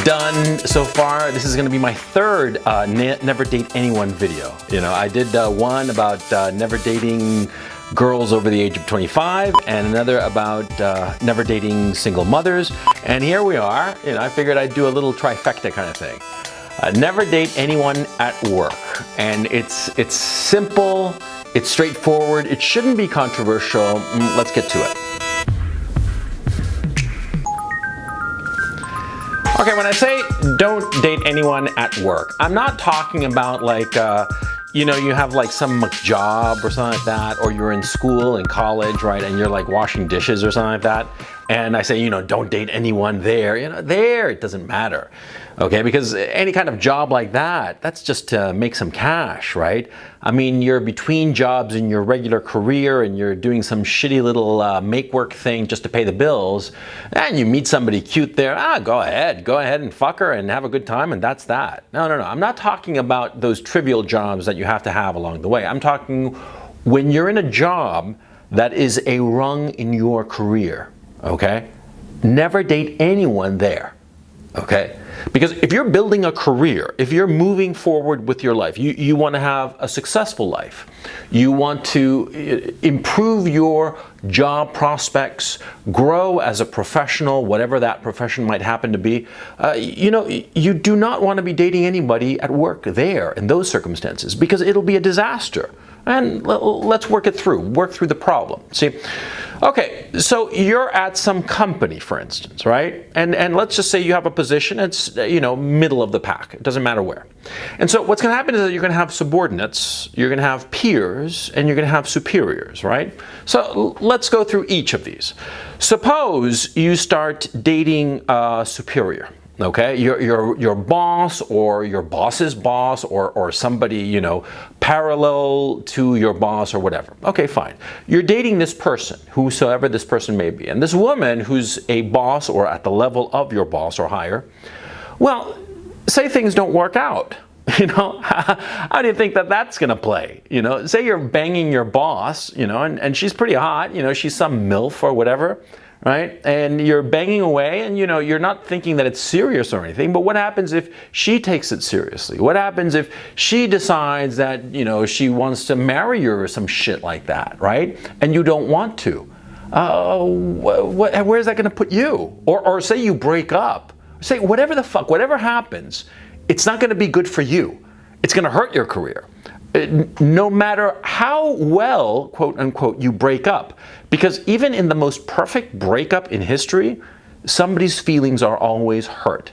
done so far. This is going to be my third Never Date Anyone video. You know, I did one about never dating girls over the age of 25 and another about never dating single mothers. And here we are. You know, I figured I'd do a little trifecta kind of thing. Never date anyone at work. And it's simple, it's straightforward, it shouldn't be controversial. Let's get to it. Okay, when I say don't date anyone at work, I'm not talking about like, you know, you have like some job or something like that, or you're in school, in college, right, and you're like washing dishes or something like that, and I say, you know, don't date anyone there, you know, there, it doesn't matter, okay, because any kind of job like that, that's just to make some cash, right? I mean, you're between jobs in your regular career and you're doing some shitty little make work thing just to pay the bills, and you meet somebody cute there, go ahead and fuck her and have a good time, and that's that. No, I'm not talking about those trivial jobs that you have to have along the way. I'm talking when you're in a job that is a rung in your career, okay? Never date anyone there, okay? Because if you're building a career, if you're moving forward with your life, you want to have a successful life, you want to improve your job prospects, grow as a professional, whatever that profession might happen to be, you know, you do not want to be dating anybody at work there in those circumstances, because it'll be a disaster. And let's work through the problem. See, okay, so you're at some company, for instance, right? And let's just say you have a position, it's, you know, middle of the pack. It doesn't matter where. And so what's going to happen is that you're going to have subordinates, you're going to have peers, and you're going to have superiors, right? So let's go through each of these. Suppose you start dating a superior. Okay, your boss or your boss's boss or somebody, you know, parallel to your boss or whatever. Okay, fine. You're dating this person, whosoever this person may be. And this woman who's a boss or at the level of your boss or higher, well, say things don't work out. You know, how do you think that that's going to play? You know, say you're banging your boss, you know, and she's pretty hot, you know, she's some MILF or whatever. Right? And you're banging away and, you know, you're not thinking that it's serious or anything, but what happens if she takes it seriously? What happens if she decides that, you know, she wants to marry you or some shit like that, right? And you don't want to. Where's that going to put you? Or say you break up. Say whatever the fuck, whatever happens, it's not going to be good for you. It's going to hurt your career. No matter how well, quote unquote, you break up. Because even in the most perfect breakup in history, somebody's feelings are always hurt.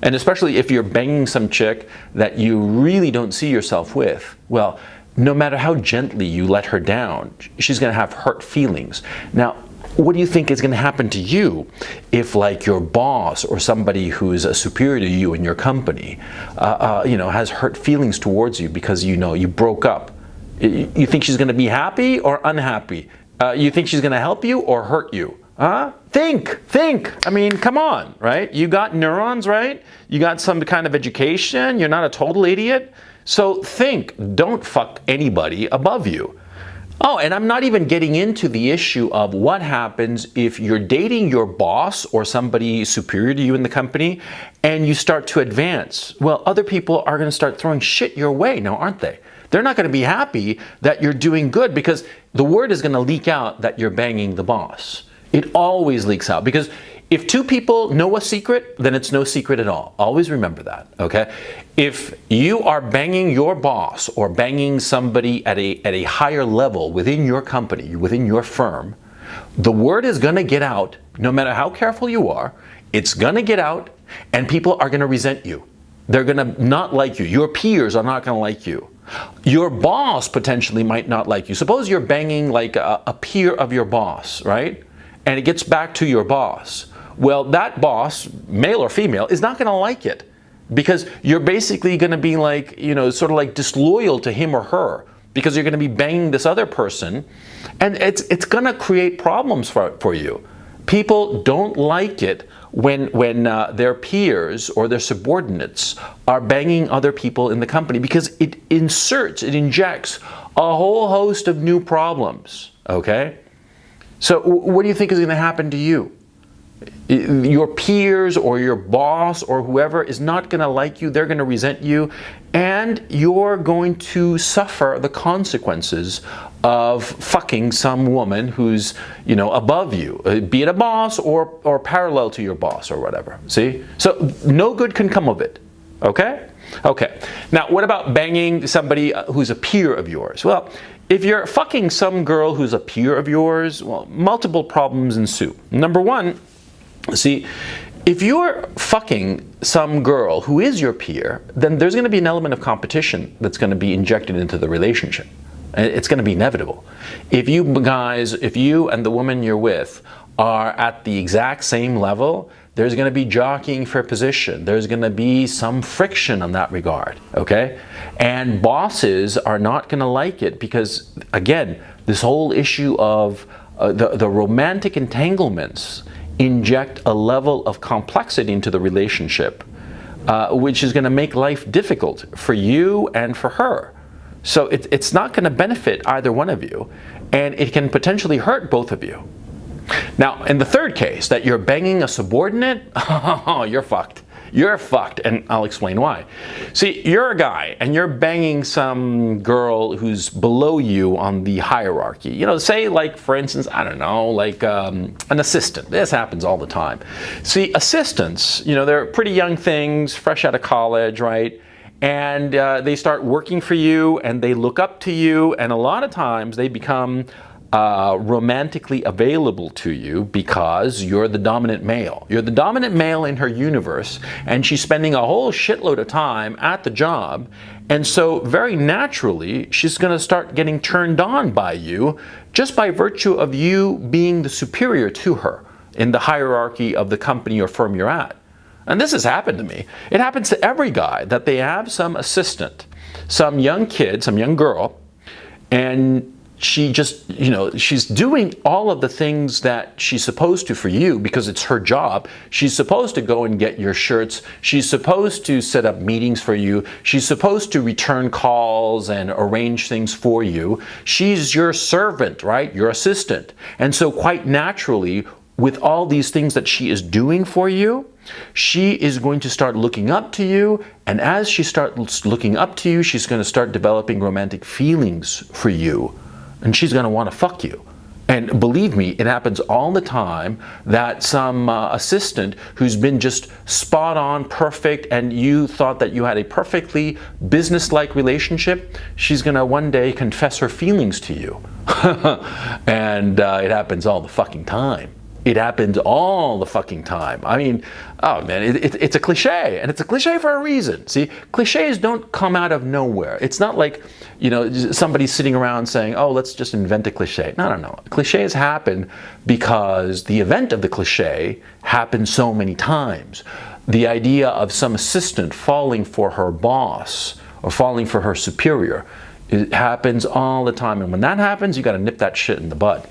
And especially if you're banging some chick that you really don't see yourself with, well, no matter how gently you let her down, she's going to have hurt feelings. Now, what do you think is going to happen to you if, like, your boss or somebody who's superior to you in your company, you know, has hurt feelings towards you because, you know, you broke up? You think she's going to be happy or unhappy? You think she's going to help you or hurt you? Think. I mean, come on, right? You got neurons, right? You got some kind of education. You're not a total idiot. So think. Don't fuck anybody above you. Oh, and I'm not even getting into the issue of what happens if you're dating your boss or somebody superior to you in the company and you start to advance. Well, other people are going to start throwing shit your way now, aren't they? They're not going to be happy that you're doing good because the word is going to leak out that you're banging the boss. It always leaks out because if two people know a secret, then it's no secret at all. Always remember that, okay? If you are banging your boss or banging somebody at a higher level within your company, within your firm, the word is going to get out, no matter how careful you are, it's going to get out and people are going to resent you. They're going to not like you. Your peers are not going to like you. Your boss potentially might not like you. Suppose you're banging like a peer of your boss, right? And it gets back to your boss. Well, that boss, male or female, is not going to like it because you're basically going to be like, you know, sort of like disloyal to him or her because you're going to be banging this other person, and it's going to create problems for you. People don't like it when their peers or their subordinates are banging other people in the company because it injects a whole host of new problems, okay? So what do you think is going to happen to you? Your peers or your boss or whoever is not going to like you. They're going to resent you, and you're going to suffer the consequences of fucking some woman who's, above you, be it a boss or parallel to your boss or whatever. See? So no good can come of it. Okay? Okay. Now, what about banging somebody who's a peer of yours? Well, if you're fucking some girl who's a peer of yours, well, multiple problems ensue. Number one, see, if you're fucking some girl who is your peer, then there's going to be an element of competition that's going to be injected into the relationship. It's going to be inevitable. If you and the woman you're with are at the exact same level, there's going to be jockeying for position. There's going to be some friction on that regard, okay? And bosses are not going to like it because, again, this whole issue of the romantic entanglements inject a level of complexity into the relationship, which is going to make life difficult for you and for her. So it's not going to benefit either one of you, and it can potentially hurt both of you. Now, in the third case, that you're banging a subordinate, you're fucked. You're fucked, and I'll explain why. See, you're a guy, and you're banging some girl who's below you on the hierarchy. Say like, for instance, I don't know, like an assistant. This happens all the time. See, assistants, they're pretty young things, fresh out of college, right? And they start working for you, and they look up to you, and a lot of times they become romantically available to you because you're the dominant male. You're the dominant male in her universe, and she's spending a whole shitload of time at the job, and so very naturally she's going to start getting turned on by you just by virtue of you being the superior to her in the hierarchy of the company or firm you're at. And this has happened to me. It happens to every guy that they have some assistant, some young kid, some young girl, and she just, she's doing all of the things that she's supposed to for you because it's her job. She's supposed to go and get your shirts. She's supposed to set up meetings for you. She's supposed to return calls and arrange things for you. She's your servant, right? Your assistant. And so quite naturally, with all these things that she is doing for you, she is going to start looking up to you. And as she starts looking up to you, she's going to start developing romantic feelings for you. And she's going to want to fuck you. And believe me, it happens all the time that some assistant who's been just spot on, perfect, and you thought that you had a perfectly business-like relationship, she's going to one day confess her feelings to you. And it happens all the fucking time. It happens all the fucking time. I mean, oh man, it's a cliche, and it's a cliche for a reason. See, cliches don't come out of nowhere. It's not like, somebody sitting around saying, oh, let's just invent a cliche. No. Cliches happen because the event of the cliche happens so many times. The idea of some assistant falling for her boss or falling for her superior, it happens all the time. And when that happens, you got to nip that shit in the bud.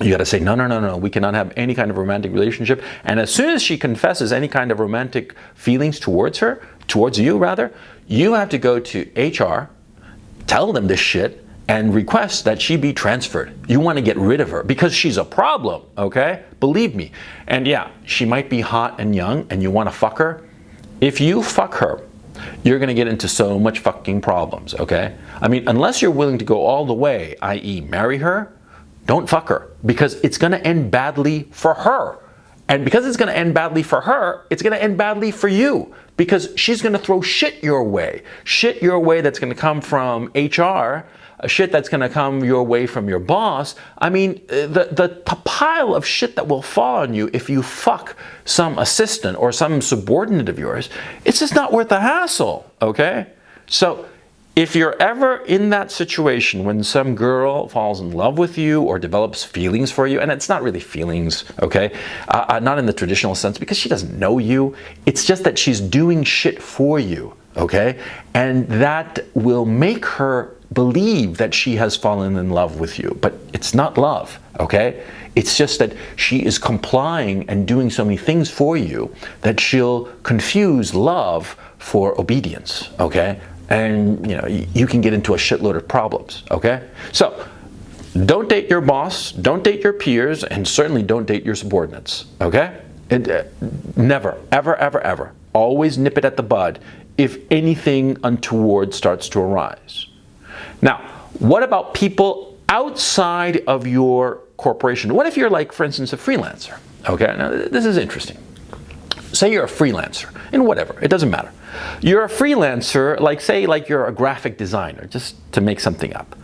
You got to say, no, we cannot have any kind of romantic relationship. And as soon as she confesses any kind of romantic feelings towards you, you have to go to HR, tell them this shit, and request that she be transferred. You want to get rid of her because she's a problem, okay? Believe me. And yeah, she might be hot and young and you want to fuck her. If you fuck her, you're going to get into so much fucking problems, okay? I mean, unless you're willing to go all the way, i.e. marry her, don't fuck her, because it's going to end badly for her. And because it's going to end badly for her, it's going to end badly for you, because she's going to throw shit your way that's going to come from HR, shit that's going to come your way from your boss. I mean, the pile of shit that will fall on you if you fuck some assistant or some subordinate of yours, it's just not worth the hassle, okay? So if you're ever in that situation when some girl falls in love with you or develops feelings for you, and it's not really feelings, okay? Not in the traditional sense, because she doesn't know you. It's just that she's doing shit for you, okay? And that will make her believe that she has fallen in love with you. But it's not love, okay? It's just that she is complying and doing so many things for you that she'll confuse love for obedience, okay? And you can get into a shitload of problems, okay? So Don't date your boss, don't date your peers, and certainly don't date your subordinates, okay? Never, ever, ever, ever. Always nip it at the bud if anything untoward starts to arise. Now, what about people outside of your corporation? What if you're like, for instance, a freelancer? Okay, now this is interesting. Say you're a freelancer in whatever, it doesn't matter. You're a freelancer, say you're a graphic designer, just to make something up.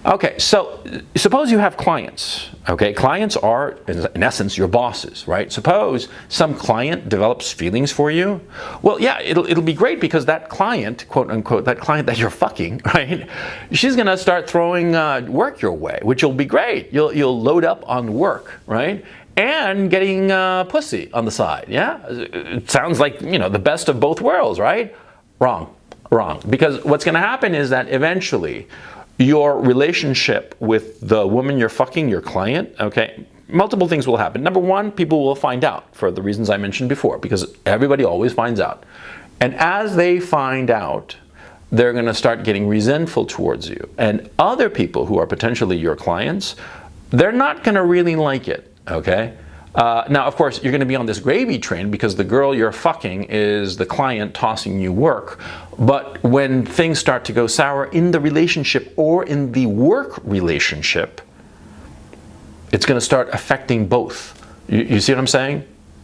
Okay, so suppose you have clients, okay? Clients are, in essence, your bosses, right? Suppose some client develops feelings for you. Well, yeah, it'll be great because that client, quote unquote, that client that you're fucking, right? She's gonna start throwing work your way, which will be great. You'll load up on work, right? And getting pussy on the side, yeah? It sounds like, the best of both worlds, right? Wrong. Because what's gonna happen is that eventually, your relationship with the woman you're fucking, your client, okay, multiple things will happen. Number one, people will find out for the reasons I mentioned before, because everybody always finds out. And as they find out, they're going to start getting resentful towards you. And other people who are potentially your clients, they're not going to really like it, okay? Now, of course, you're going to be on this gravy train because the girl you're fucking is the client tossing you work. But when things start to go sour in the relationship or in the work relationship, it's going to start affecting both. You see what I'm saying?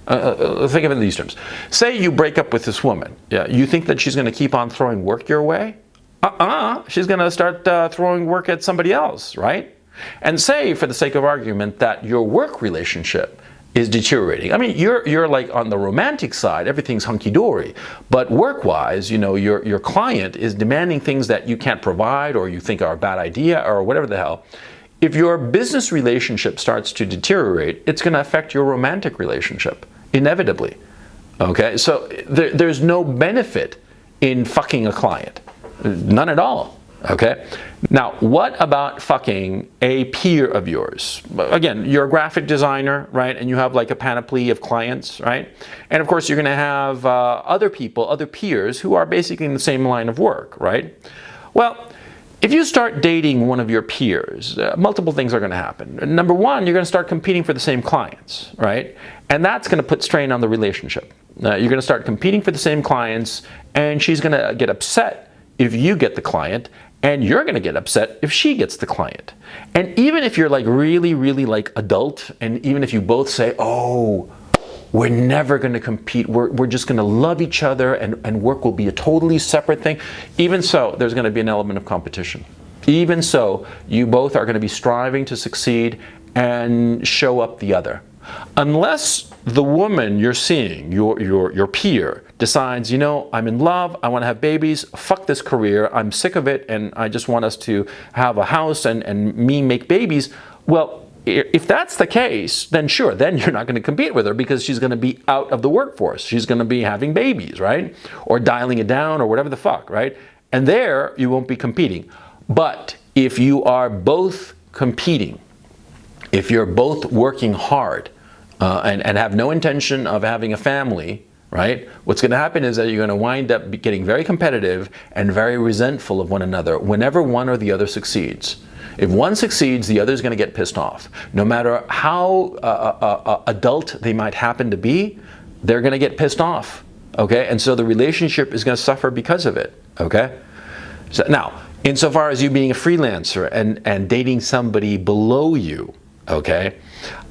Think of it in these terms. Say you break up with this woman. Yeah, you think that she's going to keep on throwing work your way? She's going to start throwing work at somebody else, right? And say, for the sake of argument, that your work relationship is deteriorating. I mean, you're like on the romantic side, everything's hunky-dory, but work-wise, your client is demanding things that you can't provide or you think are a bad idea or whatever the hell. If your business relationship starts to deteriorate, it's going to affect your romantic relationship, inevitably. Okay, so there's no benefit in fucking a client, none at all. Okay, now what about fucking a peer of yours? Again, you're a graphic designer, right? And you have like a panoply of clients, right? And of course, you're going to have other people, other peers who are basically in the same line of work, right? Well, if you start dating one of your peers, multiple things are going to happen. Number one, you're going to start competing for the same clients, right? And that's going to put strain on the relationship. You're going to start competing for the same clients, and she's going to get upset if you get the client, and you're going to get upset if she gets the client. And even if you're like really, really like adult, and even if you both say, oh, we're never going to compete, we're just going to love each other, and work will be a totally separate thing, even so, there's going to be an element of competition. Even so, you both are going to be striving to succeed and show up the other. Unless the woman you're seeing, your peer, decides, I'm in love, I want to have babies, fuck this career, I'm sick of it, and I just want us to have a house and me make babies. Well, if that's the case, then sure, then you're not going to compete with her because she's going to be out of the workforce. She's going to be having babies, right? Or dialing it down or whatever the fuck, right? And there, you won't be competing. But if you are both competing, if you're both working hard, and have no intention of having a family, right? What's going to happen is that you're going to wind up getting very competitive and very resentful of one another whenever one or the other succeeds. If one succeeds, the other is going to get pissed off. No matter how adult they might happen to be, they're going to get pissed off, okay? And so the relationship is going to suffer because of it, okay? So now, insofar as you being a freelancer and dating somebody below you, okay?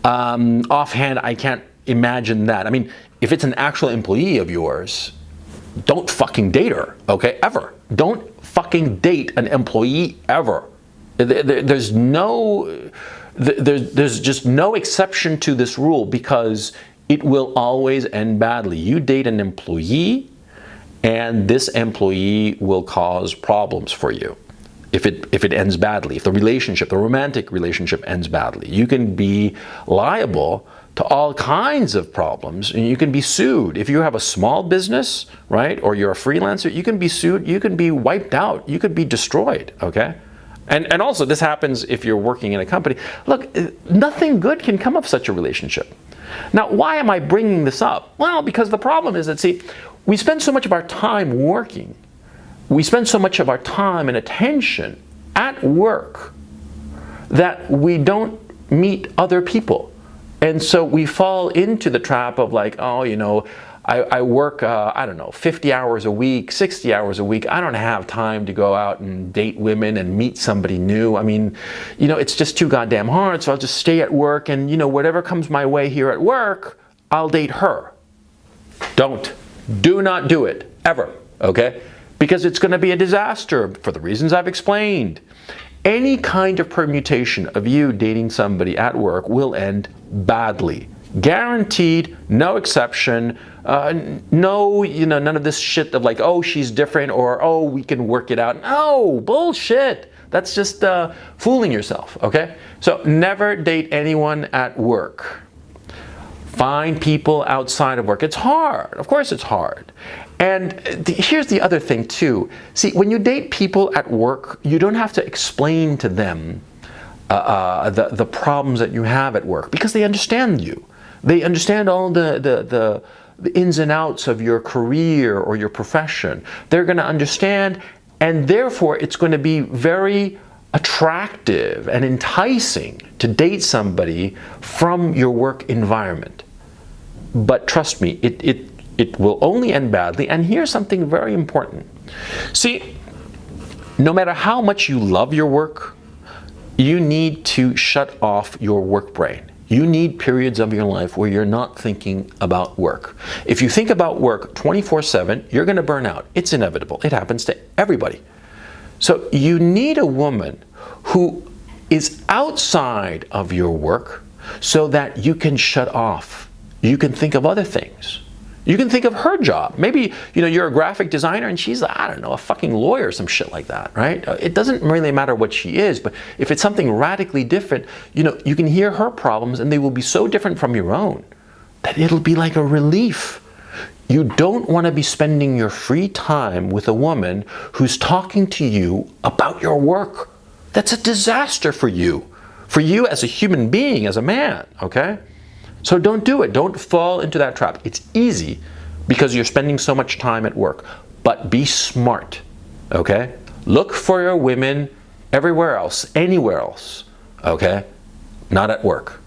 Offhand, I can't imagine that. I mean, if it's an actual employee of yours, don't fucking date her, okay? Ever. Don't fucking date an employee ever. There's just no exception to this rule because it will always end badly. You date an employee, and this employee will cause problems for you. If it ends badly, if the relationship, the romantic relationship ends badly, you can be liable to all kinds of problems, and you can be sued. If you have a small business, right, or you're a freelancer, you can be sued, you can be wiped out, you could be destroyed, okay? And also, this happens if you're working in a company. Look, nothing good can come of such a relationship. Now, why am I bringing this up? Well, because the problem is that, see, we spend so much of our time working. We spend so much of our time and attention at work that we don't meet other people. And so we fall into the trap of like, oh, you know, I work, I don't know, 50 hours a week, 60 hours a week. I don't have time to go out and date women and meet somebody new. I mean, you know, it's just too goddamn hard. So I'll just stay at work and, you know, whatever comes my way here at work, I'll date her. Do not do it, ever, okay? Because it's going to be a disaster for the reasons I've explained. Any kind of permutation of you dating somebody at work will end badly. Guaranteed, no exception, no, you know, none of this shit of like, oh, she's different, or oh, we can work it out. No, bullshit. That's just fooling yourself, okay? So never date anyone at work. Find people outside of work. It's hard. Of course it's hard. And here's the other thing too. See, when you date people at work, you don't have to explain to them the problems that you have at work, because they understand you. They understand all the ins and outs of your career or your profession. They're going to understand, and therefore it's going to be very attractive and enticing to date somebody from your work environment. But trust me, it will only end badly. And here's something very important. See, no matter how much you love your work, you need to shut off your work brain. You need periods of your life where you're not thinking about work. If you think about work 24/7, you're going to burn out. It's inevitable. It happens to everybody. So you need a woman who is outside of your work so that you can shut off. You can think of other things. You can think of her job. Maybe, you know, you're a graphic designer and she's, I don't know, a fucking lawyer or some shit like that, right? It doesn't really matter what she is, but if it's something radically different, you know, you can hear her problems and they will be so different from your own that it'll be like a relief. You don't want to be spending your free time with a woman who's talking to you about your work. That's a disaster for you as a human being, as a man, okay? So don't do it. Don't fall into that trap. It's easy because you're spending so much time at work. But be smart, okay? Look for your women everywhere else, anywhere else, okay? Not at work.